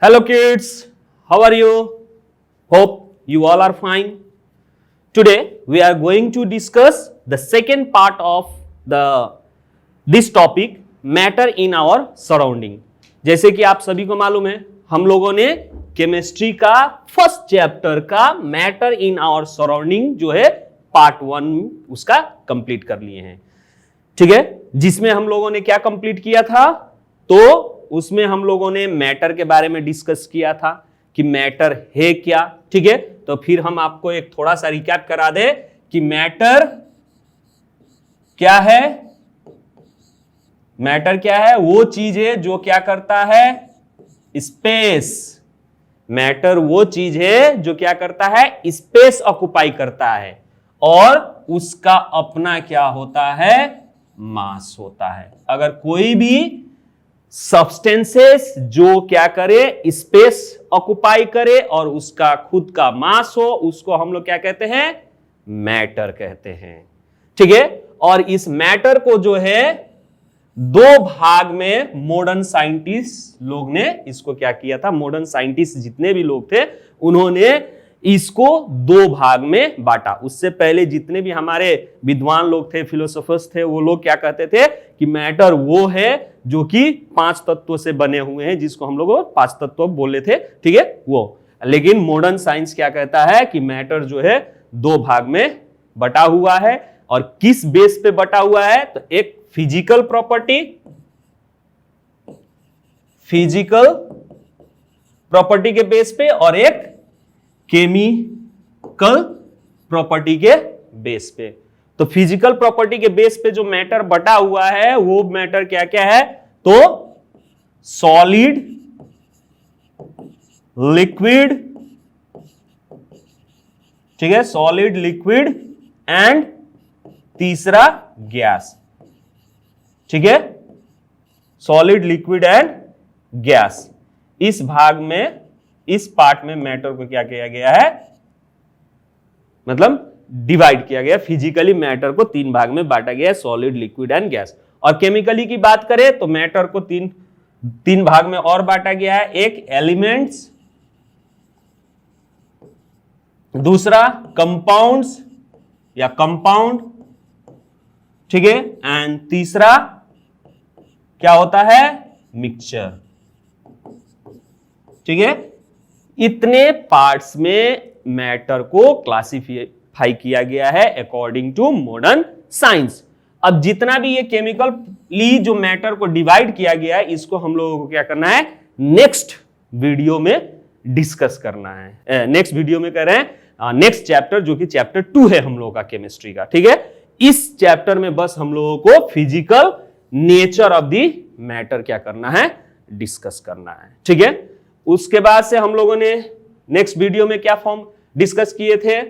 Hello kids, how are you? Hope you all are fine. Today we are going to discuss the second part of this topic, matter in our surrounding. जैसे कि आप सभी को मालूम है, हम लोगों ने केमिस्ट्री का फर्स्ट चैप्टर का मैटर इन आवर सराउंडिंग जो है पार्ट 1 उसका कंप्लीट कर लिए हैं। ठीक है, जिसमें हम लोगों ने क्या कंप्लीट किया था, तो उसमें हम लोगों ने मैटर के बारे में डिस्कस किया था कि मैटर है क्या। ठीक है, तो फिर हम आपको एक थोड़ा सा रिकैप करा दे कि मैटर क्या है। मैटर क्या है? वो चीज है जो क्या करता है? स्पेस। मैटर वो चीज है जो क्या करता है? स्पेस ऑक्युपाई करता है और उसका अपना क्या होता है? मास होता है। अगर कोई भी सब्सटेंसेस जो क्या करे? स्पेस ऑक्युपाई करे और उसका खुद का मास हो, उसको हम लोग क्या कहते हैं? मैटर कहते हैं। ठीक है, और इस मैटर को जो है दो भाग में मॉडर्न साइंटिस्ट लोग ने इसको क्या किया था? मॉडर्न साइंटिस्ट जितने भी लोग थे उन्होंने इसको दो भाग में बांटा। उससे पहले जितने भी हमारे विद्वान लोग थे, फिलोसोफर्स थे, वो लोग क्या कहते थे कि मैटर वो है जो कि 5 तत्वों से बने हुए हैं, जिसको हम लोग 5 तत्व बोले थे। ठीक है, वो। लेकिन मॉडर्न साइंस क्या कहता है कि मैटर जो है दो भाग में बटा हुआ है। और किस बेस पे बटा हुआ है? तो एक फिजिकल प्रॉपर्टी के बेस पे और एक केमिकल प्रॉपर्टी के बेस पे। तो फिजिकल प्रॉपर्टी के बेस पे जो मैटर बटा हुआ है वो मैटर क्या क्या है? तो सॉलिड, लिक्विड, ठीक है, सॉलिड, लिक्विड एंड तीसरा गैस। ठीक है, सॉलिड, लिक्विड एंड गैस। इस भाग में, इस पार्ट में मैटर को क्या किया गया है? मतलब डिवाइड किया गया। फिजिकली मैटर को 3 भाग में बांटा गया है, सॉलिड, लिक्विड एंड गैस। और केमिकली की बात करें तो मैटर को तीन भाग में और बांटा गया है। एक एलिमेंट्स, दूसरा कंपाउंड्स या कंपाउंड, ठीक है, एंड तीसरा क्या होता है? मिक्सचर। ठीक है, इतने पार्ट्स में मैटर को क्लासिफाई किया गया है अकॉर्डिंग टू मॉडर्न साइंस। अब जितना भी ये केमिकली जो मैटर को डिवाइड किया गया है, इसको हम लोगों को क्या करना है? नेक्स्ट वीडियो में डिस्कस करना है। नेक्स्ट वीडियो में कर रहे हैं नेक्स्ट चैप्टर, जो कि चैप्टर 2 है हम लोगों का केमिस्ट्री का। ठीक है, इस चैप्टर में बस हम लोगों को physical nature of the matter क्या करना है? डिस्कस करना है। ठीक है, उसके बाद से हम लोगों ने नेक्स्ट वीडियो में क्या फॉर्म डिस्कस किए थे?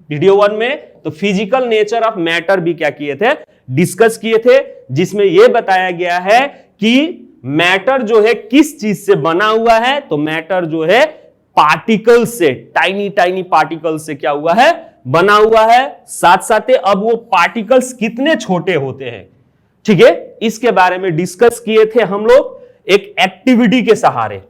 वीडियो 1 में तो फिजिकल नेचर ऑफ मैटर भी क्या किए थे? डिस्कस किए थे, जिसमें यह बताया गया है कि मैटर जो है किस चीज से बना हुआ है। तो मैटर जो है पार्टिकल से, टाइनी टाइनी पार्टिकल से क्या हुआ है? बना हुआ है। साथ साथ अब वो पार्टिकल्स कितने छोटे होते हैं, ठीक है, इसके बारे में डिस्कस किए थे हम लोग एक एक्टिविटी के सहारे।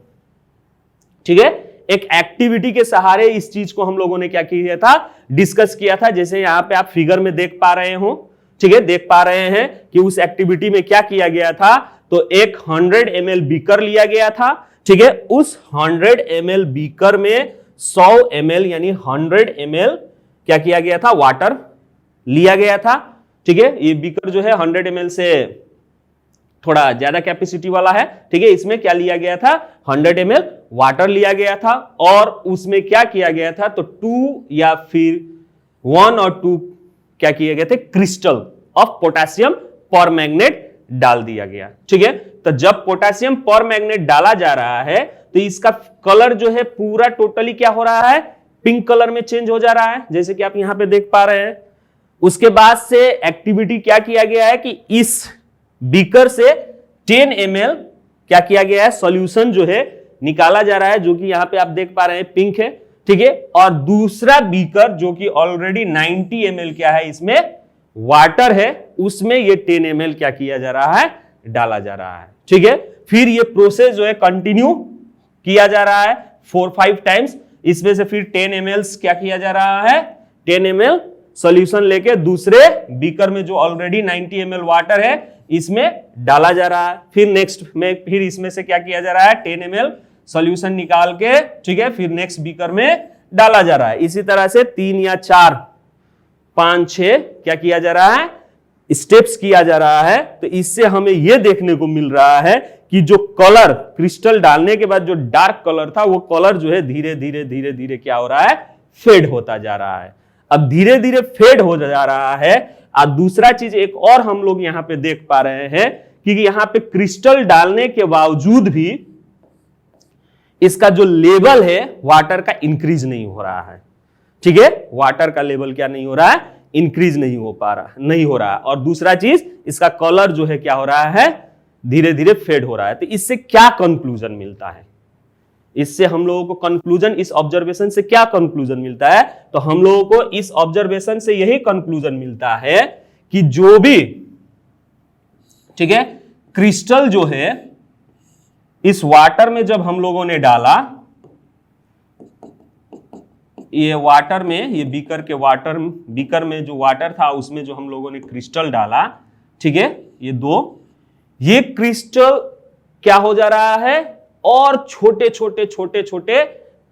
ठीक है, एक एक्टिविटी के सहारे इस चीज को हम लोगों ने क्या किया था? डिस्कस किया था। जैसे यहां पे आप फिगर में देख पा रहे हो, ठीक है, देख पा रहे हैं कि उस एक्टिविटी में क्या किया गया था। तो एक 100 ml बीकर लिया गया था। ठीक है, उस 100 ml बीकर में 100 ml यानी 100 ml क्या किया गया था? वाटर लिया गया था। ठीक है, ये बीकर जो है 100 ml से थोड़ा ज्यादा कैपेसिटी वाला है। ठीक है, इसमें क्या लिया गया था? 100 ml वाटर लिया गया था और उसमें क्या किया गया था? तो 2 या फिर 1 और 2 क्या किए गए थे? क्रिस्टल ऑफ पोटेशियम परमैंगनेट डाल दिया गया। ठीक है, तो जब पोटेशियम परमैंगनेट डाला जा रहा है तो इसका कलर जो है पूरा टोटली क्या हो रहा है? पिंक कलर में चेंज हो जा रहा है, जैसे कि आप यहां पे देख पा रहे हैं। उसके बाद से एक्टिविटी क्या किया गया है कि इस बीकर से 10 ml क्या किया गया है? सॉल्यूशन जो है निकाला जा रहा है, जो कि यहां पे आप देख पा रहे हैं पिंक है। ठीक है, और दूसरा बीकर जो कि ऑलरेडी 90 ml क्या है? इसमें वाटर है, उसमें ये 10 ml क्या किया जा रहा है? डाला जा रहा है। ठीक है, फिर ये प्रोसेस जो है कंटिन्यू किया जा रहा है 4-5 टाइम्स। इसमें से फिर 10 ml क्या किया जा रहा है, 10 ml सॉल्यूशन लेके दूसरे बीकर में जो ऑलरेडी 90 ml वाटर है इसमें डाला जा रहा है। फिर नेक्स्ट में फिर इसमें से क्या किया जा रहा है, 10 ml सॉल्यूशन निकाल के, ठीक है, फिर नेक्स्ट बीकर में डाला जा रहा है। इसी तरह से 3 या 4 5 6 क्या किया जा रहा है, स्टेप्स किया जा रहा है। तो इससे हमें यह देखने को मिल रहा है कि जो कलर क्रिस्टल डालने के बाद जो डार्क कलर था वो कलर जो है धीरे धीरे धीरे धीरे क्या हो रहा है, फेड होता जा रहा है। अब धीरे धीरे फेड हो जा रहा है। और दूसरा चीज एक और हम लोग यहां पे देख पा रहे हैं कि यहां पे क्रिस्टल डालने के बावजूद भी इसका जो लेवल है वाटर का इंक्रीज नहीं हो रहा है। ठीक है, वाटर का लेवल क्या नहीं हो रहा है, इंक्रीज नहीं हो रहा। और दूसरा चीज इसका कलर जो है क्या हो रहा है, धीरे धीरे फेड हो रहा है। तो इससे क्या कंक्लूजन मिलता है, इससे हम लोगों को कंक्लूजन, इस ऑब्जर्वेशन से क्या कंक्लूजन मिलता है, तो हम लोगों को इस ऑब्जर्वेशन से यही कंक्लूजन मिलता है कि जो भी, ठीक है, क्रिस्टल जो है इस वाटर में जब हम लोगों ने डाला, ये वाटर में, ये बीकर में जो वाटर था उसमें जो हम लोगों ने क्रिस्टल डाला, ठीक है, ये क्रिस्टल क्या हो जा रहा है, और छोटे छोटे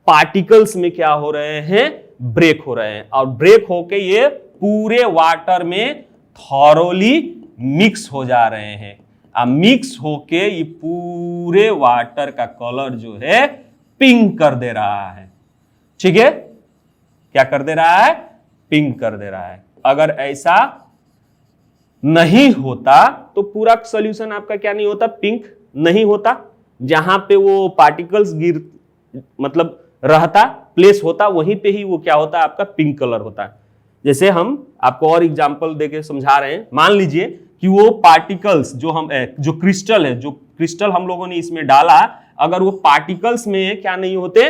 पार्टिकल्स में क्या हो रहे हैं, ब्रेक हो रहे हैं। और ब्रेक होके ये पूरे वाटर में थॉरोली मिक्स हो जा रहे हैं। अब मिक्स होके ये पूरे वाटर का कलर जो है पिंक कर दे रहा है। ठीक है, क्या कर दे रहा है, पिंक कर दे रहा है। अगर ऐसा नहीं होता तो पूरा सॉल्यूशन आपका क्या नहीं होता, पिंक नहीं होता। जहां पे वो पार्टिकल्स मतलब रहता, प्लेस होता, वहीं पे ही वो क्या होता, आपका पिंक कलर होता। जैसे हम आपको और एग्जांपल देके समझा रहे हैं। मान लीजिए कि वो पार्टिकल्स जो क्रिस्टल हम लोगों ने इसमें डाला, अगर वो पार्टिकल्स में क्या नहीं होते,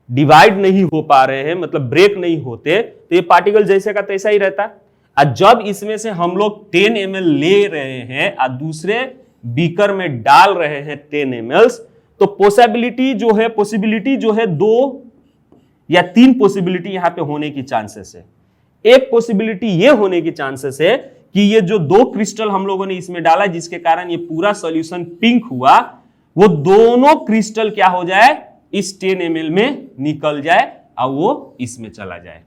डिवाइड नहीं हो पा रहे हैं, मतलब ब्रेक नहीं होते, तो ये पार्टिकल जैसे का तैसा ही रहता। और जब इसमें से हम लोग 10 ml ले रहे हैं और दूसरे बीकर में डाल रहे हैं 10 ml, तो पॉसिबिलिटी जो है 2 या 3 पॉसिबिलिटी यहां पे होने की चांसेस है। एक पॉसिबिलिटी ये होने की चांसेस है कि ये जो 2 क्रिस्टल हम लोगों ने इसमें डाला जिसके कारण ये पूरा सॉल्यूशन पिंक हुआ, वो दोनों क्रिस्टल क्या हो जाए, इस 10 ml में निकल जाए और वो इसमें चला जाए।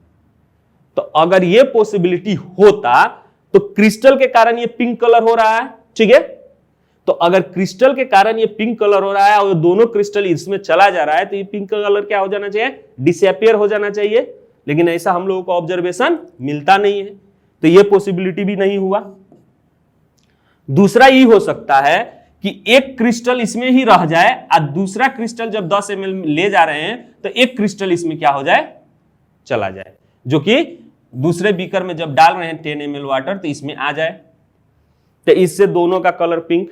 तो अगर ये पॉसिबिलिटी होता तो क्रिस्टल के कारण ये पिंक कलर हो रहा है। ठीक है, तो अगर क्रिस्टल के कारण ये पिंक कलर हो रहा है और दोनों क्रिस्टल इसमें चला जा रहा है, तो ये पिंक कलर क्या हो जाना चाहिए, डिसअपियर हो जाना चाहिए। लेकिन ऐसा हम लोगों को ऑब्जर्वेशन मिलता नहीं है, तो ये पॉसिबिलिटी भी नहीं हुआ। दूसरा ये हो सकता है कि एक क्रिस्टल इसमें ही रह जाए और दूसरा क्रिस्टल जब 10 ml ले जा रहे हैं तो एक क्रिस्टल इसमें क्या हो जाए, चला जाए, जो कि दूसरे बीकर में जब डाल रहे हैं 10 ml वाटर तो इसमें आ जाए। तो इससे दोनों का कलर पिंक।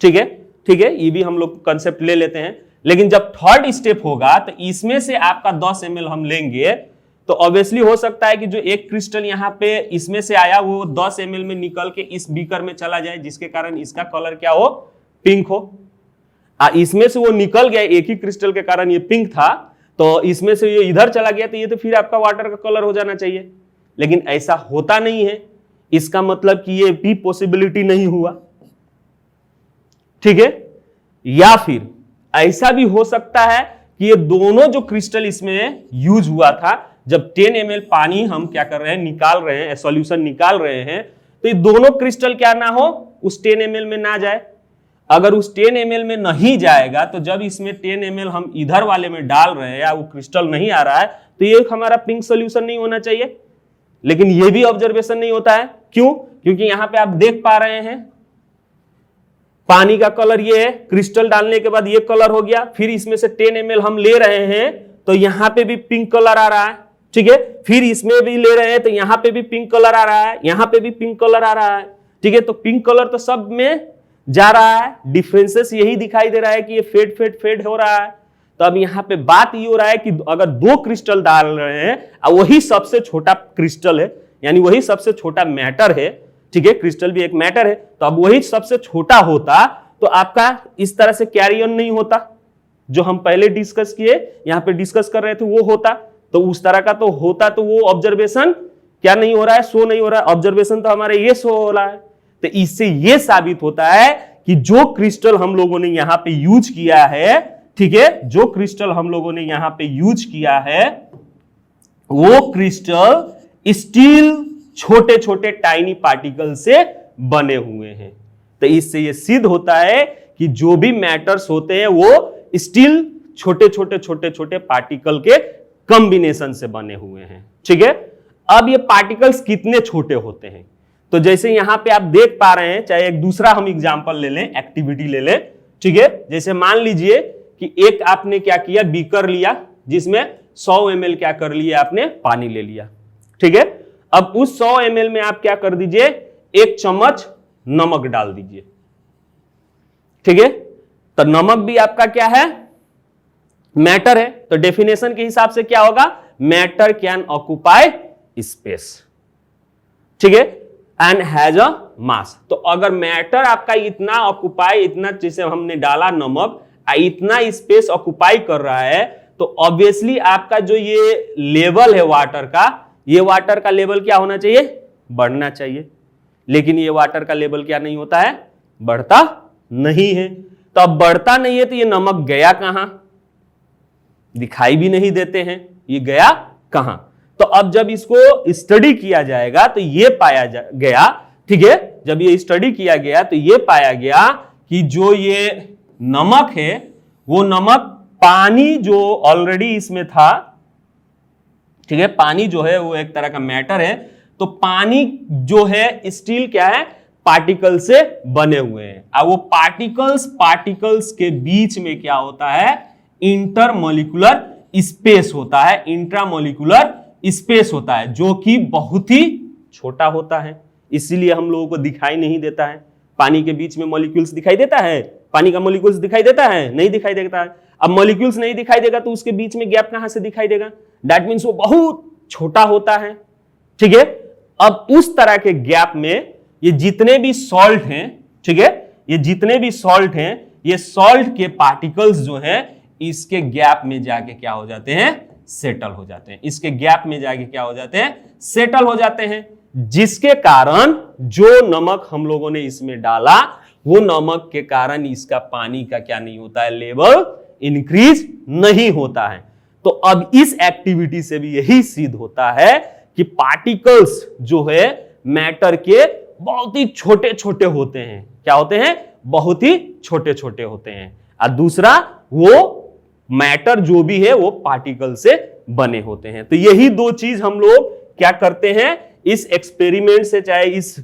ठीक है, ये भी हम लोग कंसेप्ट ले लेते हैं। लेकिन जब थर्ड स्टेप होगा तो इसमें से आपका 10 ml हम लेंगे, तो ऑब्वियसली हो सकता है कि जो एक क्रिस्टल यहां पे इसमें से आया वो 10 ml में निकल के इस बीकर में चला जाए, जिसके कारण इसका कलर क्या हो, पिंक हो। इसमें से वो निकल गया, एक ही क्रिस्टल के कारण ये पिंक था, तो इसमें से ये इधर चला गया, तो ये तो फिर आपका वाटर का कलर हो जाना चाहिए। लेकिन ऐसा होता नहीं है, इसका मतलब कि ये भी पॉसिबिलिटी नहीं हुआ। ठीक है, या फिर ऐसा भी हो सकता है कि ये दोनों जो क्रिस्टल इसमें यूज हुआ था, जब 10 ml पानी हम क्या कर रहे हैं, निकाल रहे हैं, सॉल्यूशन निकाल रहे हैं, तो ये दोनों क्रिस्टल क्या ना हो, उस 10 ml में ना जाए। अगर उस 10 ml में नहीं जाएगा तो जब इसमें 10 ml हम इधर वाले में डाल रहे हैं या वो क्रिस्टल नहीं आ रहा है, तो ये हमारा पिंक सॉल्यूशन नहीं होना चाहिए। लेकिन ये भी ऑब्जर्वेशन नहीं होता है। क्यों? क्योंकि यहां पे आप देख पा रहे हैं पानी का कलर ये है, क्रिस्टल डालने के बाद ये कलर हो गया, फिर इसमें से 10 ml हम ले रहे हैं तो यहां पे भी पिंक कलर आ रहा है। ठीक है, फिर इसमें भी ले रहे हैं तो यहां पे भी पिंक कलर आ रहा है, यहां पे भी पिंक कलर आ रहा है। ठीक है, तो पिंक कलर तो सब में जा रहा है, डिफरेंसेस यही दिखाई दे रहा है कि ये फेड हो रहा है। तो अब यहां पे बात ये हो रहा है कि अगर 2 क्रिस्टल डाल रहे हैं और वही सबसे छोटा क्रिस्टल है, यानी वही सबसे छोटा मैटर है, ठीक है, क्रिस्टल भी एक मैटर है, तो अब वही सबसे छोटा होता तो आपका इस तरह से कैरी ऑन नहीं होता। जो हम पहले डिस्कस किए, यहां पे डिस्कस कर रहे थे, वो होता तो उस तरह का तो होता, तो वो ऑब्जर्वेशन क्या नहीं हो रहा है, शो नहीं हो रहा है। ऑब्जर्वेशन तो हमारे ये शो हो रहा है। तो इससे ये साबित होता है कि जो क्रिस्टल हम लोगों ने यहां पे यूज किया है, ठीक है, जो क्रिस्टल हम लोगों ने यहां पे यूज किया है, वो क्रिस्टल स्टील छोटे छोटे टाइनी पार्टिकल से बने हुए हैं। तो इससे ये सिद्ध होता है कि जो भी मैटर्स होते हैं वो स्टील छोटे छोटे छोटे छोटे पार्टिकल के कॉम्बिनेशन से बने हुए हैं। ठीक है, अब ये पार्टिकल्स कितने छोटे होते हैं, तो जैसे यहां पे आप देख पा रहे हैं, चाहे एक दूसरा हम एग्जांपल ले लें, एक्टिविटी ले लें। ठीक है, जैसे मान लीजिए कि एक आपने क्या किया, बीकर लिया जिसमें 100 ml क्या कर लिया, आपने पानी ले लिया। ठीक है, अब उस 100 ml में आप क्या कर दीजिए, 1 चम्मच नमक डाल दीजिए। ठीक है, तो नमक भी आपका क्या है, मैटर है। तो डेफिनेशन के हिसाब से क्या होगा, मैटर कैन ऑक्यूपाई स्पेस, ठीक है, एंड हैज अ मास। तो अगर मैटर आपका इतना ऑक्यूपाई, इतना जैसे हमने डाला नमक, इतना स्पेस ऑक्यूपाई कर रहा है, तो ऑब्वियसली आपका जो ये लेवल है वाटर का, ये वाटर का लेवल क्या होना चाहिए, बढ़ना चाहिए। लेकिन ये वाटर का लेवल क्या नहीं होता है, बढ़ता नहीं है। तो अब बढ़ता नहीं है तो ये नमक गया कहां, दिखाई भी नहीं देते हैं, ये गया कहां। तो अब जब इसको स्टडी किया जाएगा तो ये पाया गया, ठीक है, जब ये स्टडी किया गया तो ये पाया गया कि जो ये नमक है, वो नमक पानी जो ऑलरेडी इसमें था, ठीक है, पानी जो है वो एक तरह का मैटर है, तो पानी जो है स्टील क्या है, पार्टिकल से बने हुए हैं। अब वो पार्टिकल्स के बीच में क्या होता है, इंटरमोलिकुलर स्पेस होता है, इंट्रामोलिकुलर स्पेस होता है, जो कि बहुत ही छोटा होता है, इसीलिए हम लोगों को दिखाई नहीं देता है। पानी के बीच में मॉलिक्यूल्स दिखाई देता है, पानी का मॉलिक्यूल्स दिखाई देता है, नहीं दिखाई देता है। अब मॉलिक्यूल्स नहीं दिखाई देगा तो उसके बीच में गैप कहां से दिखाई देगा, दैट मीन्स वो बहुत छोटा होता है। ठीक है, अब उस तरह के गैप में ये जितने भी सॉल्ट हैं, ठीक है, ये जितने भी सॉल्ट हैं, ये सॉल्ट के पार्टिकल्स जो है इसके गैप में जाके क्या हो जाते हैं, सेटल हो जाते हैं। इसके गैप में जाके क्या हो जाते हैं, सेटल हो जाते हैं, जिसके कारण जो नमक हम लोगों ने इसमें डाला, वो नमक के कारण इसका पानी का क्या नहीं होता है, लेवल इंक्रीज नहीं होता है। तो अब इस एक्टिविटी से भी यही सिद्ध होता है कि पार्टिकल्स जो है मैटर के बहुत ही छोटे छोटे होते हैं। क्या होते हैं, बहुत ही छोटे छोटे होते हैं। और दूसरा, वो मैटर जो भी है वो पार्टिकल से बने होते हैं। तो यही दो चीज हम लोग क्या करते हैं इस एक्सपेरिमेंट से, चाहे इस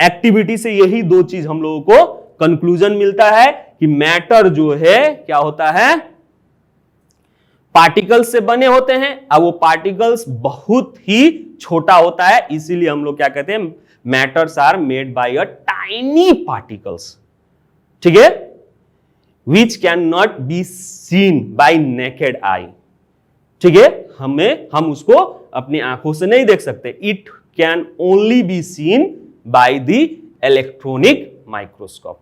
एक्टिविटी से, यही दो चीज हम लोगों को कंक्लूजन मिलता है कि मैटर जो है क्या होता है, पार्टिकल्स से बने होते हैं, और वो पार्टिकल्स बहुत ही छोटा होता है। इसीलिए हम लोग क्या कहते हैं, matters are made by a tiny particles, ठीक है, which cannot be seen by naked eye। ठीक है, हम उसको अपनी आंखों से नहीं देख सकते। It can only be seen by the electronic microscope।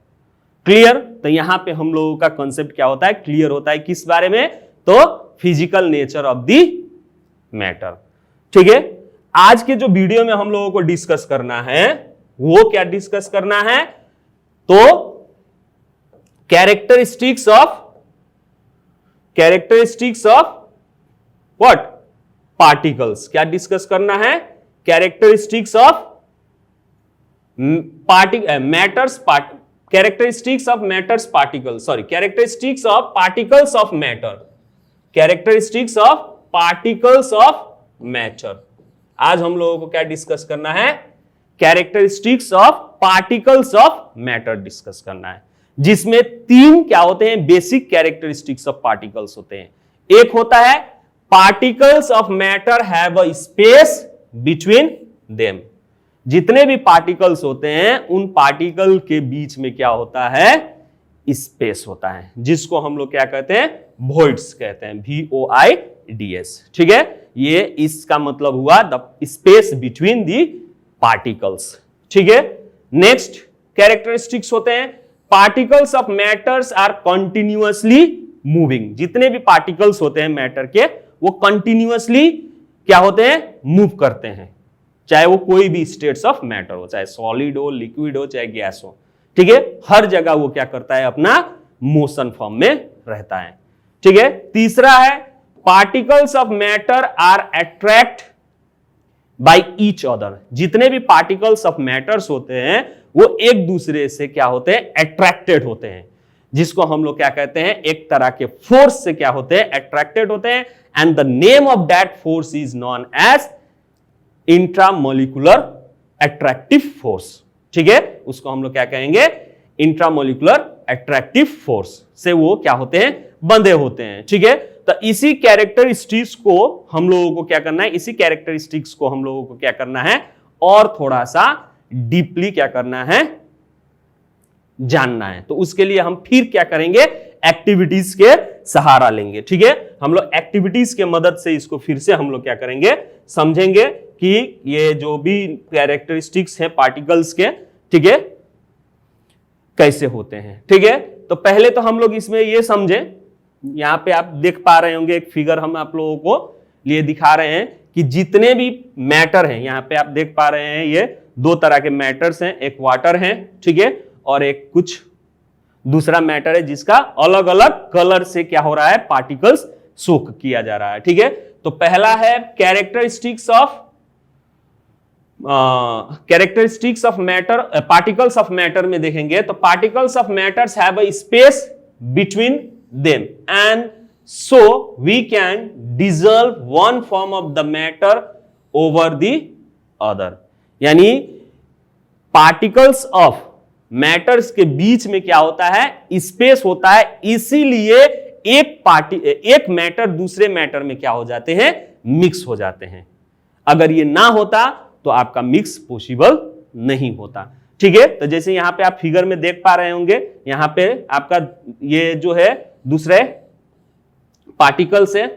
Clear. तो यहां पे हम लोगों का कॉन्सेप्ट क्या होता है, क्लियर होता है। किस बारे में, तो physical nature of the matter. ठीक है, आज के जो वीडियो में हम लोगों को डिस्कस करना है, वो क्या डिस्कस करना है, तो कैरेक्टरिस्टिक्स ऑफ व्हाट, पार्टिकल्स। क्या डिस्कस करना है, characteristics of characteristics of matters particles, sorry, characteristics of particles of matter, characteristics of particles of matter. आज हम लोगों को क्या डिस्कस करना है, characteristics of particles of matter discuss करना है, जिसमें 3 क्या होते हैं, बेसिक कैरेक्टरिस्टिक्स ऑफ पार्टिकल्स होते हैं। एक होता है particles of matter have a space between them. जितने भी पार्टिकल्स होते हैं उन पार्टिकल के बीच में क्या होता है, स्पेस होता है, जिसको हम लोग क्या कहते हैं, वॉइड्स कहते हैं, VOIDS। ठीक है, ये इसका मतलब हुआ the space between the particles. ठीक है, नेक्स्ट कैरेक्टरिस्टिक्स होते हैं particles of matters are continuously moving. जितने भी पार्टिकल्स होते हैं मैटर के वो कंटिन्यूअसली क्या होते हैं, मूव करते हैं, चाहे वो कोई भी स्टेट्स ऑफ मैटर हो, चाहे सॉलिड हो, लिक्विड हो, चाहे गैस हो। ठीक है, हर जगह वो क्या करता है, अपना मोशन फॉर्म में रहता है। ठीक है, तीसरा है particles of matter are attract by each other. जितने भी पार्टिकल्स ऑफ मैटर्स होते हैं वो एक दूसरे से क्या होते हैं, अट्रैक्टेड होते हैं, जिसको हम लोग क्या कहते हैं, एक तरह के फोर्स से क्या होते हैं, अट्रैक्टेड होते हैं। And the name of that force is known as intramolecular attractive force. ठीक है, उसको हम लोग क्या कहेंगे, इंट्रामोलिकुलर अट्रैक्टिव फोर्स से वो क्या होते हैं, बंधे होते हैं। ठीक है, तो इसी कैरेक्टरिस्टिक्स को हम लोगों को क्या करना है, इसी कैरेक्टरिस्टिक्स को हम लोगों को क्या करना है, और थोड़ा सा डीपली क्या करना है, जानना है। तो उसके लिए हम फिर क्या करेंगे, एक्टिविटीज के सहारा लेंगे। ठीक है, हम लोग एक्टिविटीज के मदद से इसको फिर से हम लोग क्या करेंगे, समझेंगे कि ये जो भी कैरेक्टरिस्टिक्स हैं पार्टिकल्स के, ठीक है, कैसे होते हैं। ठीक है, तो पहले तो हम लोग इसमें ये समझे, यहां पे आप देख पा रहे होंगे एक फिगर हम आप लोगों को लिए दिखा रहे हैं कि जितने भी मैटर हैं, यहां पे आप देख पा रहे हैं ये दो तरह के मैटर्स हैं, एक वाटर है, ठीक है, और एक कुछ दूसरा मैटर है जिसका अलग अलग कलर से क्या हो रहा है, पार्टिकल्स सोक किया जा रहा है। ठीक है, तो पहला है characteristics of matter, particles of matter में देखेंगे तो particles of matters have a space between them and so we can dissolve one form of the matter over the other. यानी पार्टिकल्स ऑफ मैटर्स के बीच में क्या होता है, स्पेस होता है, इसीलिए एक मैटर दूसरे मैटर में क्या हो जाते हैं, मिक्स हो जाते हैं। अगर ये ना होता तो आपका मिक्स पॉसिबल नहीं होता। ठीक है, तो जैसे यहां पे आप फिगर में देख पा रहे होंगे, यहां पे आपका ये जो है दूसरे पार्टिकल्स है,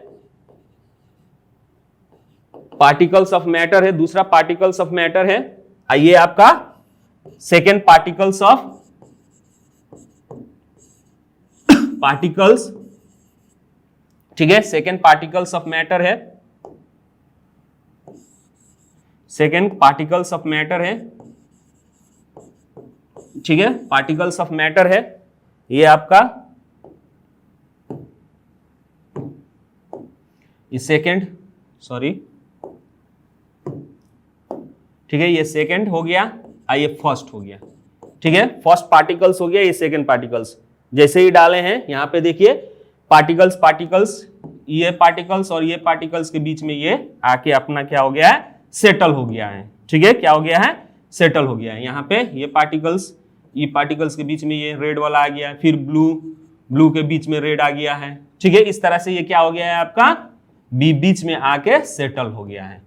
पार्टिकल्स ऑफ मैटर है, दूसरा पार्टिकल्स ऑफ मैटर है, ये आपका सेकेंड पार्टिकल्स ऑफ पार्टिकल्स, ठीक है, सेकेंड पार्टिकल्स ऑफ मैटर है, सेकेंड पार्टिकल्स ऑफ मैटर है, ठीक है, पार्टिकल्स ऑफ मैटर है, ये आपका ये सेकेंड, सॉरी, ठीक है, ये सेकेंड हो गया, ये फर्स्ट हो गया। ठीक है, फर्स्ट पार्टिकल्स हो गया, ये सेकेंड पार्टिकल्स। जैसे ही डाले हैं यहां पे देखिए पार्टिकल्स पार्टिकल्स, ये पार्टिकल्स और ये पार्टिकल्स के बीच में ये आके अपना क्या हो गया है, सेटल हो गया है। ठीक है, क्या हो गया है, सेटल हो गया है। यहाँ पे ये पार्टिकल्स के बीच में ये रेड वाला आ गया, फिर ब्लू के बीच में रेड आ गया है। ठीक है, इस तरह से ये क्या हो गया है, आपका बीच में आके सेटल हो गया है।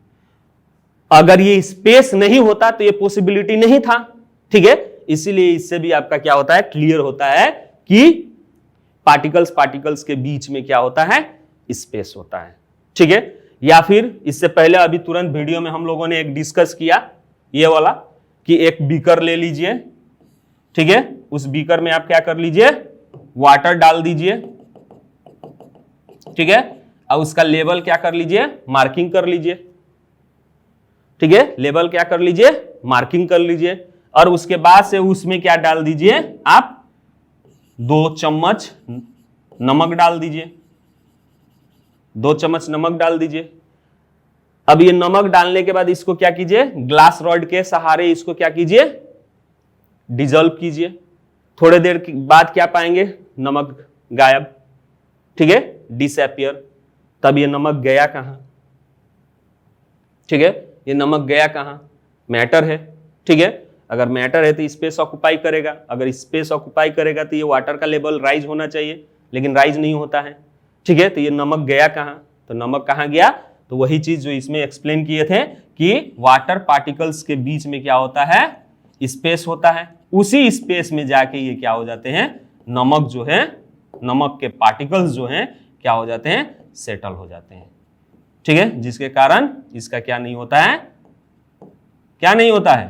अगर ये स्पेस नहीं होता तो ये पॉसिबिलिटी नहीं था। ठीक है, इसीलिए इससे भी आपका क्या होता है, क्लियर होता है कि पार्टिकल्स के बीच में क्या होता है, स्पेस होता है। ठीक है, या फिर इससे पहले अभी तुरंत वीडियो में हम लोगों ने एक डिस्कस किया ये वाला कि एक बीकर ले लीजिए, ठीक है, उस बीकर में आप क्या कर लीजिए, वाटर डाल दीजिए, ठीक है, और उसका लेवल क्या कर लीजिए, मार्किंग कर लीजिए। ठीक है, लेवल क्या कर लीजिए, मार्किंग कर लीजिए, और उसके बाद से उसमें क्या डाल दीजिए, आप 2 चम्मच नमक डाल दीजिए, 2 चम्मच नमक डाल दीजिए। अब ये नमक डालने के बाद इसको क्या कीजिए, ग्लास रॉड के सहारे इसको क्या कीजिए, डिजॉल्व कीजिए। थोड़े देर के बाद क्या पाएंगे, नमक गायब, ठीक है, डिसअपियर। तब ये नमक गया कहां, ठीक है, ये नमक गया कहां, मैटर है। ठीक है, अगर मैटर है तो स्पेस ऑक्युपाई करेगा, अगर स्पेस ऑक्युपाई करेगा तो ये वाटर का लेवल राइज होना चाहिए, लेकिन राइज नहीं होता है। ठीक है, तो ये नमक गया कहां, तो नमक कहां गया, तो वही चीज जो इसमें एक्सप्लेन किए थे कि वाटर पार्टिकल्स के बीच में क्या होता है, स्पेस होता है, उसी स्पेस में जाके ये क्या हो जाते हैं, नमक जो है, नमक के पार्टिकल्स जो हैं क्या हो जाते हैं, सेटल हो जाते हैं। ठीक है, जिसके कारण इसका क्या नहीं होता है, क्या नहीं होता है,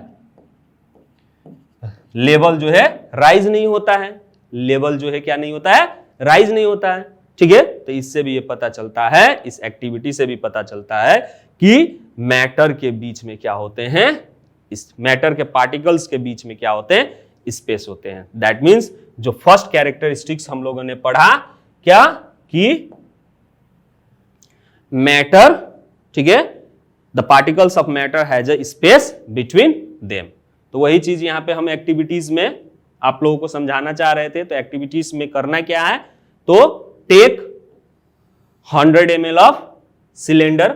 लेवल जो है राइज नहीं होता है, लेवल जो है क्या नहीं होता है, राइज नहीं होता है। ठीक है, तो इससे भी ये पता चलता है, इस एक्टिविटी से भी पता चलता है कि मैटर के बीच में क्या होते हैं, इस मैटर के पार्टिकल्स के बीच में क्या होते हैं, स्पेस होते हैं। दैट मीन्स जो फर्स्ट कैरेक्टरिस्टिक्स हम लोगों ने पढ़ा क्या, कि मैटर, ठीक है, the particles of matter has a space between them. तो वही चीज यहां पे हम एक्टिविटीज में आप लोगों को समझाना चाह रहे थे। तो एक्टिविटीज में करना क्या है, तो take 100 ml of cylinder,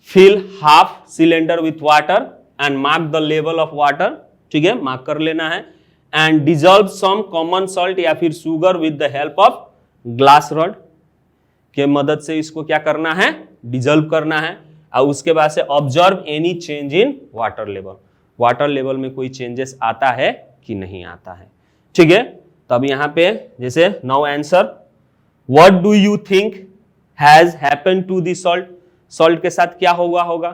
fill half cylinder with water and mark the level of water, ठीक है, मार्क कर लेना है, and dissolve some common salt या फिर sugar with the help of glass rod के मदद से इसको क्या करना है, डिजॉल्व करना है। और उसके बाद से observe any change in water level, water level में कोई चेंजेस आता है कि नहीं आता है। ठीक है, तब यहां पे जैसे now answer, what do you think has happened to the salt, salt के साथ क्या हुआ होगा।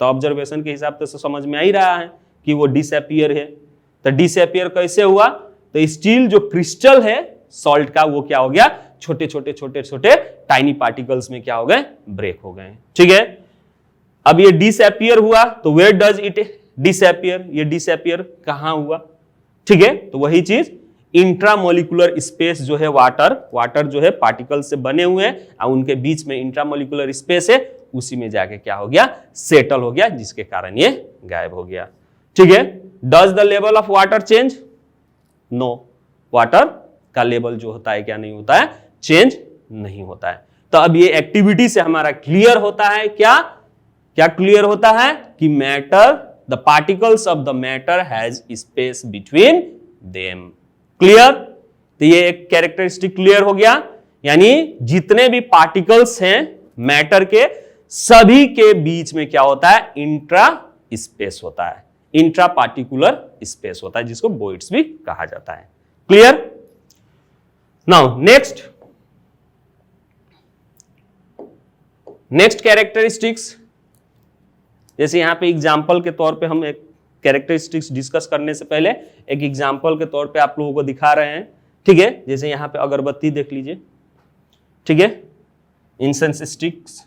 तो ऑब्जर्वेशन के हिसाब से समझ में आ ही रहा है कि वो डिसअपियर है। तो डिसअपियर कैसे हुआ, तो स्टील जो क्रिस्टल है सॉल्ट का वो क्या हो गया, छोटे छोटे छोटे छोटे टाइनी पार्टिकल्स में क्या हो गए, ब्रेक हो गए। ठीक है, अब ये डिसअपियर हुआ तो वेयर डज इट डिसअपियर, ये डिसअपियर कहां हुआ। ठीक है, तो वही चीज इंट्रामोलिकुलर स्पेस जो है, वाटर जो है पार्टिकल से बने हुए हैं और उनके बीच में इंट्रामोलिकुलर स्पेस है, उसी में जाके क्या हो गया, सेटल हो गया, जिसके कारण ये गायब हो गया। ठीक है, does the level of water change, no, water का लेवल जो होता है क्या नहीं होता है, चेंज नहीं होता है। तो अब ये एक्टिविटी से हमारा क्लियर होता है, क्या क्या क्लियर होता है कि matter, the particles of the matter has space between them. Clear, तो ये एक कैरेक्टरिस्टिक क्लियर हो गया, यानी जितने भी पार्टिकल्स हैं मैटर के, सभी के बीच में क्या होता है, इंट्रा स्पेस होता है, इंट्रा पार्टिकुलर स्पेस होता है, जिसको वॉइड्स भी कहा जाता है। क्लियर, नाउ नेक्स्ट कैरेक्टरिस्टिक्स, जैसे यहां पे एग्जांपल के तौर पे हम एक कैरेक्टरिस्टिक्स डिस्कस करने से पहले एक एग्जांपल के तौर पे आप लोगों को दिखा रहे हैं। ठीक है, जैसे यहां पे अगरबत्ती देख लीजिए, ठीक है, इंसेंस स्टिक्स,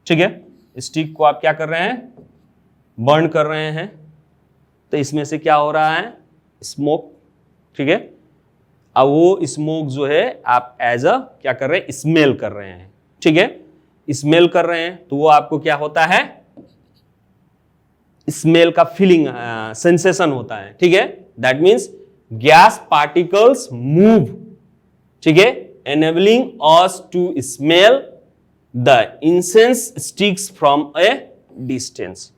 ठीक है, स्टिक को आप क्या कर रहे हैं, बर्न कर रहे हैं, तो इसमें से क्या हो रहा है, स्मोक। ठीक है, अब वो स्मोक जो है आप एज अ क्या कर रहे हैं, स्मेल कर रहे हैं। ठीक है, स्मेल कर रहे हैं तो वो आपको क्या होता है, स्मेल का फीलिंग सेंसेशन होता है। ठीक है, that means gas particles move, ठीक है, enabling us to smell the incense sticks from a distance.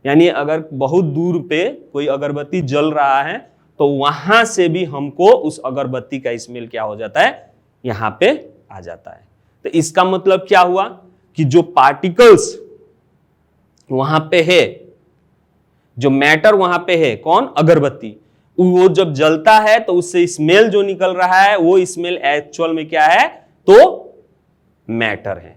यानी अगर बहुत दूर पे कोई अगरबत्ती जल रहा है तो वहां से भी हमको उस अगरबत्ती का स्मेल क्या हो जाता है, यहां पे आ जाता है। तो इसका मतलब क्या हुआ कि जो पार्टिकल्स वहां पे है, जो मैटर वहां पे है, कौन, अगरबत्ती, वो जब जलता है तो उससे स्मेल जो निकल रहा है वो स्मेल एक्चुअल में क्या है, तो मैटर है।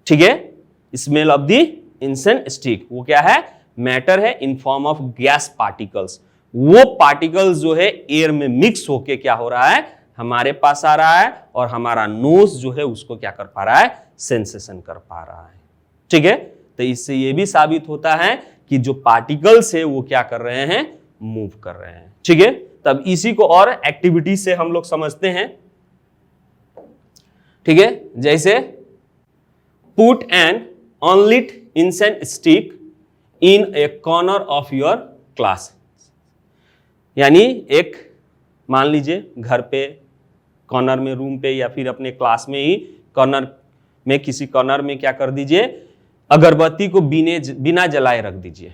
ठीक है, smell of the incense stick वो क्या है, मैटर है in form of gas particles. वो पार्टिकल्स जो है एयर में मिक्स होके क्या हो रहा है, हमारे पास आ रहा है और हमारा नोज जो है उसको क्या कर पा रहा है, सेंसेशन कर पा रहा है। ठीक है, तो इससे ये भी साबित होता है कि जो पार्टिकल्स है वो क्या कर रहे हैं, मूव कर रहे हैं। ठीक है, तब इसी को और एक्टिविटी से हम लोग समझते हैं। ठीक है, जैसे put an unlit incense stick in a corner of your class, यानी एक, मान लीजिए घर पे कॉर्नर में, रूम पे या फिर अपने क्लास में ही कॉर्नर में, किसी कॉर्नर में क्या कर दीजिए, अगरबत्ती को बिना जलाए रख दीजिए,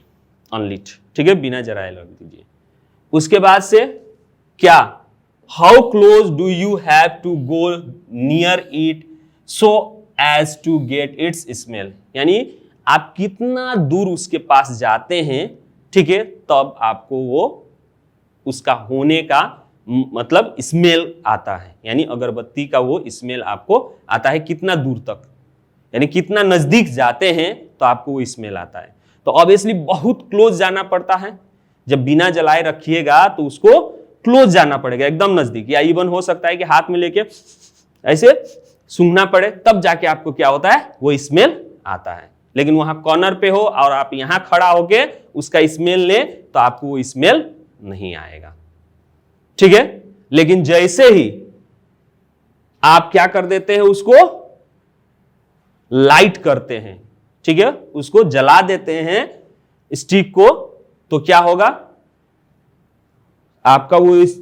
अनलिट। ठीक है, बिना जलाए रख दीजिए। उसके बाद से क्या, how close do you have to go near it so as to get its smell, यानी आप कितना दूर उसके पास जाते हैं, ठीक है, तब आपको वो उसका होने का मतलब स्मेल आता है, यानी अगरबत्ती का वो स्मेल आपको आता है कितना दूर तक, यानी कितना नजदीक जाते हैं तो आपको वो स्मेल आता है। तो ऑब्वियसली बहुत क्लोज जाना पड़ता है, जब बिना जलाए रखिएगा तो उसको क्लोज जाना पड़ेगा, एकदम नजदीक, या इवन हो सकता है कि हाथ में लेके ऐसे सूंघना पड़े, तब जाके आपको क्या होता है, वो स्मेल आता है। लेकिन वहां कॉर्नर पे हो और आप यहां खड़ा होके उसका स्मेल ले तो आपको वो स्मेल नहीं आएगा, ठीक है। लेकिन जैसे ही आप क्या कर देते हैं, उसको लाइट करते हैं, ठीक है, उसको जला देते हैं स्टिक को, तो क्या होगा, आपका वो इस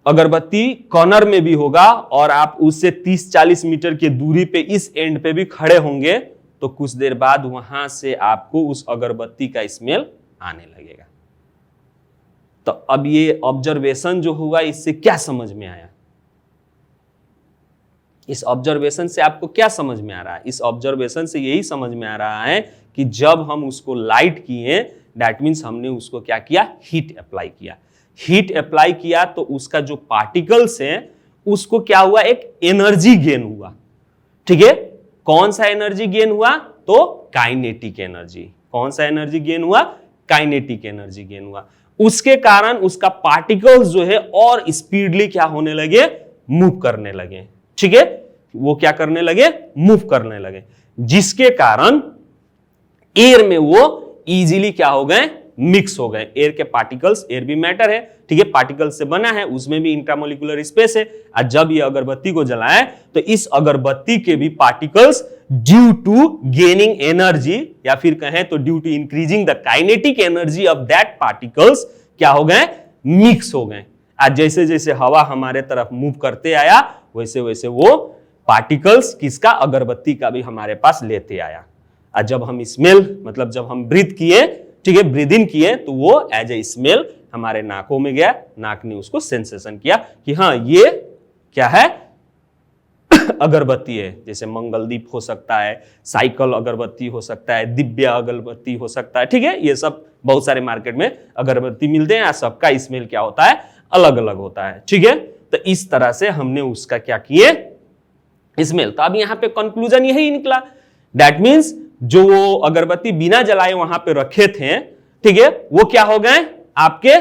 अगरबत्ती कॉर्नर में भी होगा और आप उससे 30-40 मीटर की दूरी पे इस एंड पे भी खड़े होंगे, तो कुछ देर बाद वहां से आपको उस अगरबत्ती का स्मेल आने लगेगा। तो अब ये ऑब्जर्वेशन जो हुआ, इससे क्या समझ में आया? इस ऑब्जर्वेशन से आपको क्या समझ में आ रहा है? इस ऑब्जर्वेशन से यही समझ में आ रहा है कि जब हम उसको लाइट किए, दैट मीन्स हमने उसको क्या किया, हीट अप्लाई किया। हीट अप्लाई किया तो उसका जो पार्टिकल्स हैं उसको क्या हुआ, एक एनर्जी गेन हुआ, ठीक है। कौन सा एनर्जी गेन हुआ? तो काइनेटिक एनर्जी। कौन सा एनर्जी गेन हुआ? काइनेटिक एनर्जी गेन हुआ। उसके कारण उसका पार्टिकल्स जो है और स्पीडली क्या होने लगे, मूव करने लगे, ठीक है। वो क्या करने लगे, मूव करने लगे, जिसके कारण एयर में वो इजीली क्या हो गए, मिक्स हो गए। एयर के पार्टिकल्स, एयर भी मैटर है, ठीक है, पार्टिकल्स से बना है, उसमें भी इंट्रामोलिकुलर स्पेस है। और जब ये अगरबत्ती को जलाएं तो इस अगरबत्ती के भी particles due to gaining energy, या फिर कहें तो due to increasing the kinetic energy of that particles, क्या हो गए, मिक्स हो गए। आज जैसे जैसे हवा हमारे तरफ मूव करते आया, वैसे वैसे वो पार्टिकल्स किसका, अगरबत्ती का भी हमारे पास लेते आया। और जब हम स्मेल, मतलब जब हम ब्रीथ किए, ठीक है, ब्रीद इन किए, तो वो एज ए स्मेल हमारे नाकों में गया, नाक ने उसको सेंसेशन किया कि हाँ ये क्या है, अगरबत्ती है। जैसे मंगलदीप हो सकता है, साइकिल अगरबत्ती हो सकता है, दिव्य अगरबत्ती हो सकता है, ठीक है, ये सब बहुत सारे मार्केट में अगरबत्ती मिलते हैं, सबका स्मेल क्या होता है, अलग अलग होता है, ठीक है। तो इस तरह से हमने उसका क्या किए, स्मेल। तो अब यहां पे कंक्लूजन यही निकला, दैट मीन्स जो वो अगरबत्ती बिना जलाए वहां पे रखे थे, ठीक है, वो क्या हो गए, आपके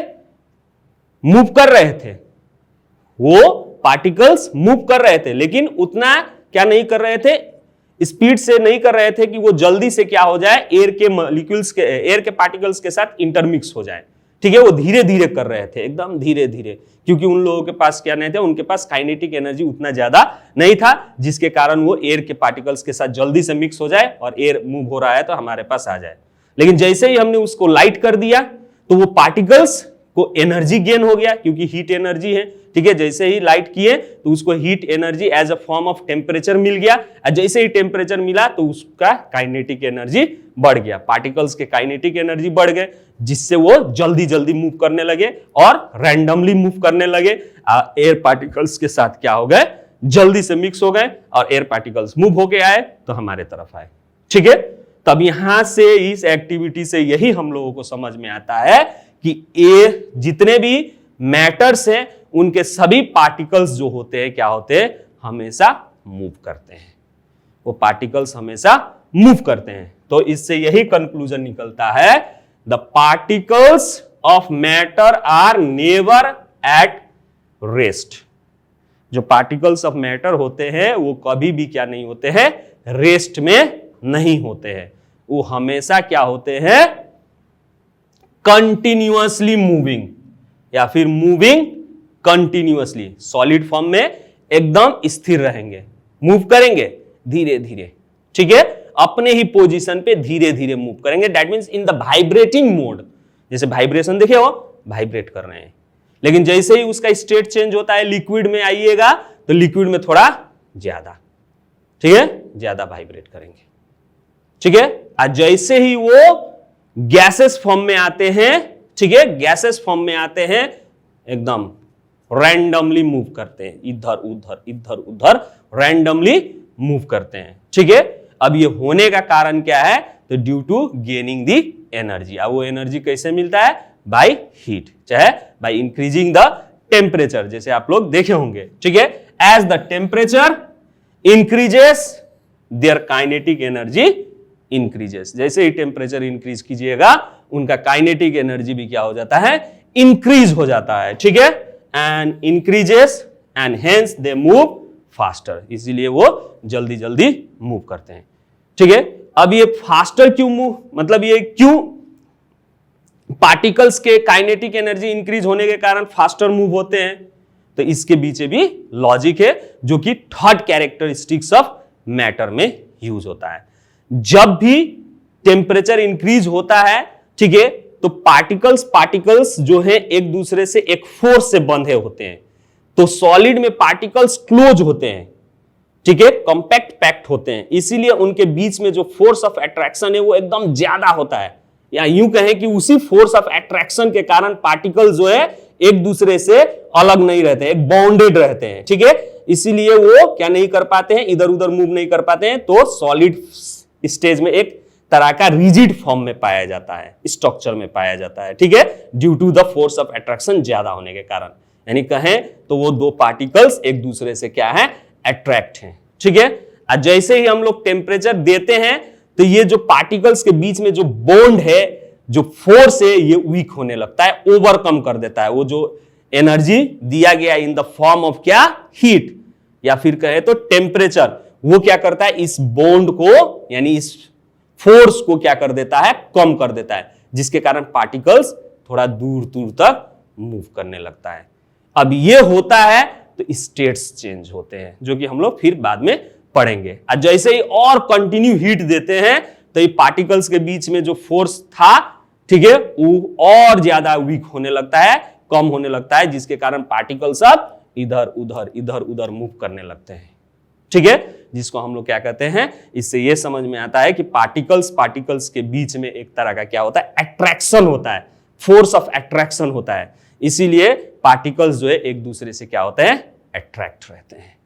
मूव कर रहे थे, वो पार्टिकल्स मूव कर रहे थे, लेकिन उतना क्या नहीं कर रहे थे, स्पीड से नहीं कर रहे थे कि वो जल्दी से क्या हो जाए, एयर के मॉलिक्यूल्स के, एयर के पार्टिकल्स के साथ इंटरमिक्स हो जाए, ठीक है। वो धीरे धीरे कर रहे थे, एकदम धीरे धीरे, क्योंकि उन लोगों के पास क्या नहीं था, उनके पास काइनेटिक एनर्जी उतना ज्यादा नहीं था, जिसके कारण वो एयर के पार्टिकल्स के साथ जल्दी से मिक्स हो जाए और एयर मूव हो रहा है तो हमारे पास आ जाए। लेकिन जैसे ही हमने उसको लाइट कर दिया तो वो पार्टिकल्स को एनर्जी गेन हो गया, क्योंकि हीट एनर्जी है, ठीक है। जैसे ही लाइट किए तो उसको heat energy as a form of temperature मिल गया, और जैसे ही टेम्परेचर मिला तो उसका काइनेटिक एनर्जी बढ़ गया, पार्टिकल्स के काइनेटिक एनर्जी बढ़ गए, जिससे वो जल्दी जल्दी मूव करने लगे और रैंडमली मूव करने लगे। एयर पार्टिकल्स के साथ क्या हो गए, जल्दी से मिक्स हो गए और एयर पार्टिकल्स मूव होके आए तो हमारे तरफ आए, ठीक है। तब यहां से इस एक्टिविटी से यही हम लोगों को समझ में आता है कि ये जितने भी मैटर्स हैं उनके सभी पार्टिकल्स जो होते हैं क्या होते हैं, हमेशा मूव करते हैं, वो पार्टिकल्स हमेशा मूव करते हैं। तो इससे यही कंक्लूजन निकलता है, the particles of matter are never at rest. जो पार्टिकल्स ऑफ मैटर होते हैं वो कभी भी क्या नहीं होते हैं, रेस्ट में नहीं होते हैं, वो हमेशा क्या होते हैं, कंटिन्यूअसली मूविंग, या फिर मूविंग कंटिन्यूअसली। सॉलिड फॉर्म में एकदम स्थिर रहेंगे, मूव करेंगे धीरे धीरे, ठीक है, अपने ही पोजीशन पे धीरे धीरे मूव करेंगे, that means in the vibrating mode. जैसे वाइब्रेशन देखे हो, वाइब्रेट कर रहे हैं। लेकिन जैसे ही उसका स्टेट चेंज होता है, लिक्विड में आइएगा तो लिक्विड में थोड़ा ज्यादा, ठीक है, ज्यादा वाइब्रेट करेंगे, ठीक है। और जैसे ही वो गैसेस फॉर्म में आते हैं, ठीक है, गैसेस फॉर्म में आते हैं, एकदम रैंडमली मूव करते हैं, इधर उधर रैंडमली मूव करते हैं, ठीक है। अब ये होने का कारण क्या है, तो due to gaining the energy. अब वो एनर्जी कैसे मिलता है, बाय हीट, चाहे बाय इंक्रीजिंग द टेम्परेचर, जैसे आप लोग देखे होंगे, ठीक है। As the temperature increases their kinetic energy increases. जैसे ही टेम्परेचर इंक्रीज कीजिएगा उनका काइनेटिक एनर्जी भी क्या हो जाता है, इंक्रीज हो जाता है, ठीक है, and increases and hence they move faster, इसीलिए वो जल्दी जल्दी मूव करते हैं, ठीक है। अब ये फास्टर क्यों मूव, मतलब ये क्यों पार्टिकल्स के काइनेटिक एनर्जी इंक्रीज होने के कारण फास्टर मूव होते हैं, तो इसके पीछे भी लॉजिक है जो कि थर्ड कैरेक्टरिस्टिक्स ऑफ मैटर में यूज होता है। जब भी टेम्परेचर इंक्रीज होता है, ठीक है, तो पार्टिकल्स जो है एक दूसरे से एक फोर्स से बंधे होते हैं, तो सॉलिड में पार्टिकल्स क्लोज होते हैं, ठीक है, कॉम्पैक्ट पैक्ट होते हैं, इसीलिए उनके बीच में जो फोर्स ऑफ अट्रैक्शन है वो एकदम ज्यादा होता है, या यूं कहें कि उसी फोर्स ऑफ अट्रैक्शन के कारण पार्टिकल जो है एक दूसरे से अलग नहीं रहते, एक बाउंडेड रहते हैं, ठीक है, इसीलिए वो क्या नहीं कर पाते हैं, इधर उधर मूव नहीं कर पाते हैं, तो सॉलिड स्टेज में एक तरह का रिजिड फॉर्म में पाया जाता है, स्ट्रक्चर में पाया जाता है, ठीक है, due to the force of attraction ज्यादा होने के कारण, यानी कहें तो वो दो पार्टिकल्स एक दूसरे से क्या है, अट्रैक्ट हैं, ठीक है। और जैसे ही हम लोग टेम्परेचर देते हैं तो ये जो पार्टिकल्स के बीच में जो बॉन्ड है, जो फोर्स है, ये वीक होने लगता है, ओवरकम कर देता है, वो जो एनर्जी दिया गया इन द फॉर्म ऑफ क्या, हीट या फिर कहे तो टेम्परेचर, वो क्या करता है, इस बॉन्ड को यानी इस फोर्स को क्या कर देता है, कम कर देता है, जिसके कारण पार्टिकल्स थोड़ा दूर दूर तक मूव करने लगता है। अब ये होता है तो स्टेट्स चेंज होते हैं, जो कि हम लोग फिर बाद में पढ़ेंगे। और जैसे ही और कंटिन्यू हीट देते हैं तो ये पार्टिकल्स के बीच में जो फोर्स था, ठीक है, वो और ज्यादा वीक होने लगता है, कम होने लगता है, जिसके कारण पार्टिकल्स अब इधर उधर मूव करने लगते हैं, ठीक है, जिसको हम लोग क्या कहते हैं, इससे यह समझ में आता है कि पार्टिकल्स के बीच में एक तरह का क्या होता है, अट्रैक्शन होता है, फोर्स ऑफ अट्रैक्शन होता है, इसीलिए पार्टिकल्स जो है एक दूसरे से क्या होते हैं, अट्रैक्ट रहते हैं,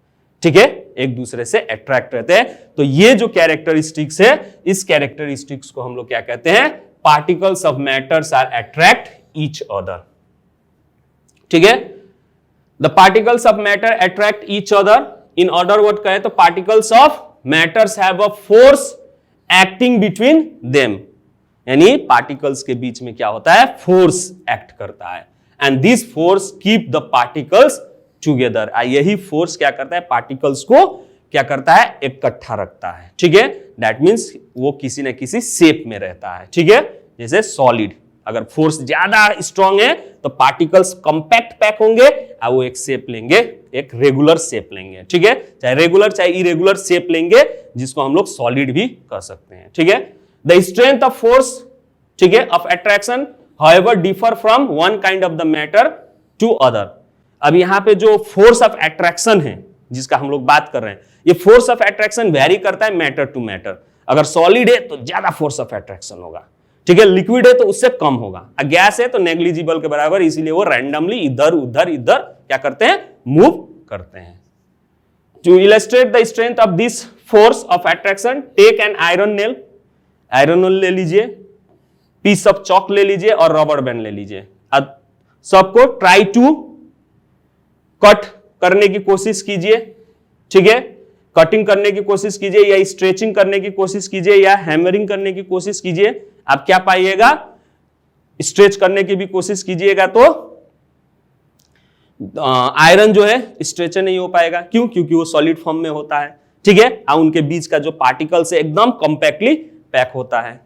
ठीक है, एक दूसरे से अट्रैक्ट रहते हैं। तो ये जो कैरेक्टरिस्टिक्स है, इस कैरेक्टरिस्टिक्स को हम लोग क्या कहते हैं, particles of matters are attract each other, ठीक है। The particles of matter attract each other, in other word कहे तो particles of matters have a force acting between them, यानी पार्टिकल्स के बीच में क्या होता है, फोर्स एक्ट करता है, and this force keep the particles together, यही फोर्स क्या करता है, पार्टिकल्स को क्या करता है, इकट्ठा रखता है, ठीक है, दैट मींस वो किसी न किसी शेप में रहता है, ठीक है। जैसे सॉलिड, अगर फोर्स ज्यादा स्ट्रांग है तो पार्टिकल्स कॉम्पैक्ट पैक होंगे और वो एक शेप लेंगे, एक रेगुलर शेप लेंगे, ठीक है, चाहे रेगुलर चाहे इरेगुलर शेप लेंगे, जिसको हम लोग सॉलिड भी कह सकते हैं, ठीक है। द स्ट्रेंथ ऑफ फोर्स, ठीक है, of attraction however differ from one kind of the matter to other। अब यहां पे जो फोर्स ऑफ अट्रैक्शन है जिसका हम लोग बात कर रहे हैं, ये फोर्स ऑफ अट्रैक्शन वेरी करता है मैटर टू मैटर, अगर सॉलिड है तो ज्यादा फोर्स ऑफ अट्रैक्शन होगा, ठीक है, लिक्विड है तो उससे कम होगा, गैस है तो नेग्लिजिबल के बराबर, इसीलिए वो रैंडमली इधर उधर क्या करते हैं, मूव करते हैं। To illustrate the strength of this force of attraction, take an iron nail ले लीजिए, पीस ऑफ चॉक ले लीजिए और रबर बैंड ले लीजिए, अब सबको ट्राई टू कट करने की कोशिश कीजिए, ठीक है, कटिंग करने की कोशिश कीजिए या स्ट्रेचिंग करने की कोशिश कीजिए या हैमरिंग करने की कोशिश कीजिए, आप क्या पाइएगा, स्ट्रेच करने की भी कोशिश कीजिएगा तो आयरन जो है स्ट्रेचर नहीं हो पाएगा, क्यों, क्योंकि वो सॉलिड फॉर्म में होता है, ठीक है, और उनके बीच का जो पार्टिकल्स है एकदम कॉम्पैक्टली पैक होता है।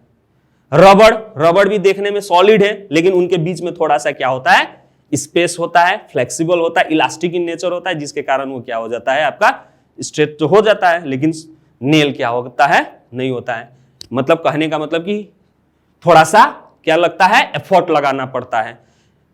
रबड़ भी देखने में सॉलिड है, लेकिन उनके बीच में थोड़ा सा क्या होता है, स्पेस होता है, फ्लेक्सिबल होता है, इलास्टिक इन नेचर होता है, जिसके कारण वो क्या हो जाता है, आपका स्ट्रेच तो हो जाता है, लेकिन नेल क्या होता है, नहीं होता है। मतलब कहने का मतलब कि थोड़ा सा क्या लगता है, एफर्ट लगाना पड़ता है,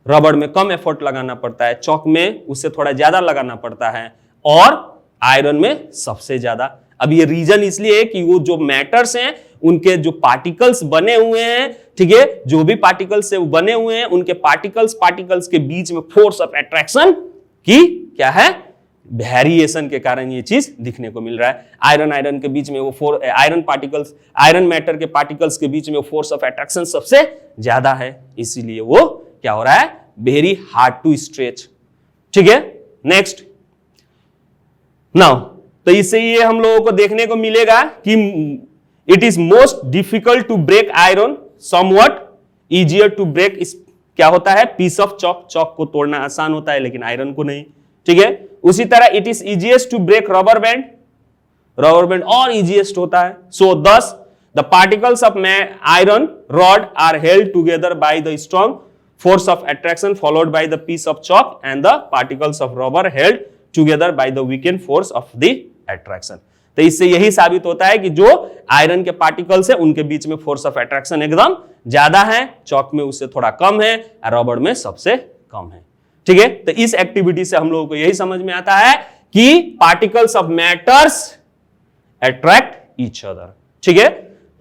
रबड़ में कम एफर्ट लगाना पड़ता है, चॉक में उससे थोड़ा ज्यादा लगाना पड़ता है, और आयरन में सबसे ज्यादा। अब ये रीजन इसलिए है कि वो जो मैटर्स हैं, उनके जो पार्टिकल्स बने हुए हैं, ठीक है, जो भी पार्टिकल्स से बने हुए हैं, उनके पार्टिकल्स के बीच में फोर्स ऑफ अट्रैक्शन की क्या है, वेरिएशन के कारण ये चीज दिखने को मिल रहा है। आयरन के बीच में वो आयरन मैटर के पार्टिकल्स के बीच में फोर्स ऑफ अट्रैक्शन सबसे ज्यादा है, इसीलिए वो क्या हो रहा है, वेरी हार्ड टू स्ट्रेच, ठीक है। नेक्स्ट नाउ, तो इससे ये हम लोगों को देखने को मिलेगा कि it is most difficult to break iron somewhat easier to break क्या होता है, पीस ऑफ चॉक, चॉक को तोड़ना आसान होता है लेकिन आयरन को नहीं, ठीक है। उसी तरह it is easiest to break rubber band, rubber band और इजिएस्ट होता है। So thus the particles of iron rod are held together by the strong force of attraction followed by the piece of chalk and the particles of rubber held together by the weakened force of the attraction। तो इससे यही साबित होता है कि जो iron के particles है उनके बीच में फोर्स ऑफ अट्रैक्शन एकदम ज्यादा है, चॉक में उससे थोड़ा कम है और रबर में सबसे कम है, ठीक है। तो इस एक्टिविटी से हम लोगों को यही समझ में आता है कि particles of matters attract each other, ठीक है।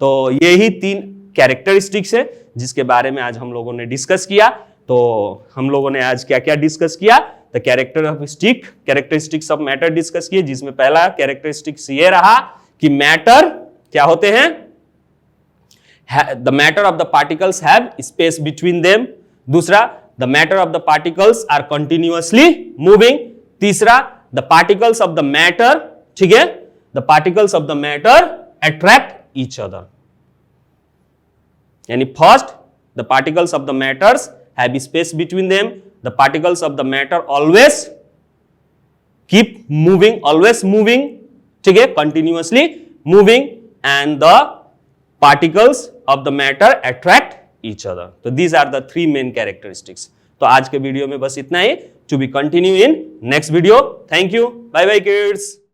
तो यही 3 कैरेक्टरिस्टिक्स है जिसके बारे में आज हम लोगों ने डिस्कस किया। तो हम लोगों ने आज क्या क्या डिस्कस किया, तो कैरेक्टरिस्टिक्स ऑफ मैटर डिस्कस किए, जिसमें पहला कैरेक्टरिस्टिक्स ये रहा कि मैटर क्या होते हैं, the matter of the particles have space between them. दूसरा, the matter of the particles are continuously moving. तीसरा, the particles of the matter, ठीक है, the particles of the matter attract each other. यानी first, the particles of the matters have space between them, the particles of the matter always keep moving, always moving, ठीक है, continuously moving, and the particles of the matter attract each other. तो these are the 3 main characteristics. तो आज के video में बस इतना ही, to be continue in next video. Thank you, bye bye kids.